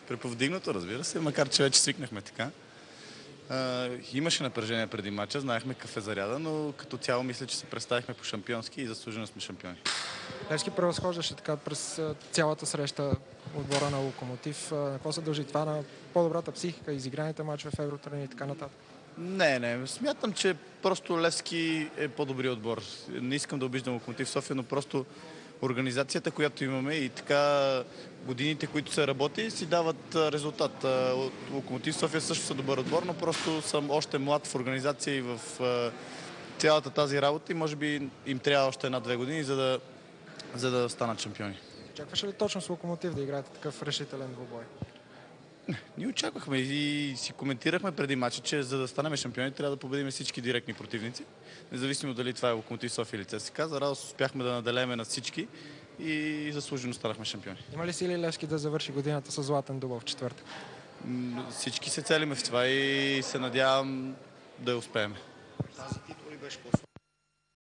Преповдигнато, разбира се, макар че вече свикнахме така. Имаше напрежение преди матча, знаехме какъв е заряда, но като цяло мисля, че се представихме по шампионски и заслужено сме шампиони. Левски превъзхождаше така през цялата среща отбора на Локомотив. На какво се дължи това? На по-добрата психика, изиграните мачове в Евротрени и така нататък? Не. Смятам, че просто Левски е по-добрият отбор. Не искам да обиждам Локомотив София, но просто организацията, която имаме и така годините, които се работи, си дават резултат. Локомотив София също са добър отбор, но просто съм още млад в организация и в цялата тази работа и може би им трябва още 1-2 години, за да станат шампиони. Очакваше ли точно с Локомотив да играете такъв решителен двубой? Ние очаквахме и си коментирахме преди матча, че за да станем шампиони трябва да победим всички директни противници. Независимо дали това е Локомотив София или ЦСКА, за радост успяхме да наделеме на всички и заслужено станахме шампиони. Има ли сили Левски да завърши годината с златен дубъл в четвъртък? Всички се целиме в това и се надявам да я успеем. Тази титла ли беше по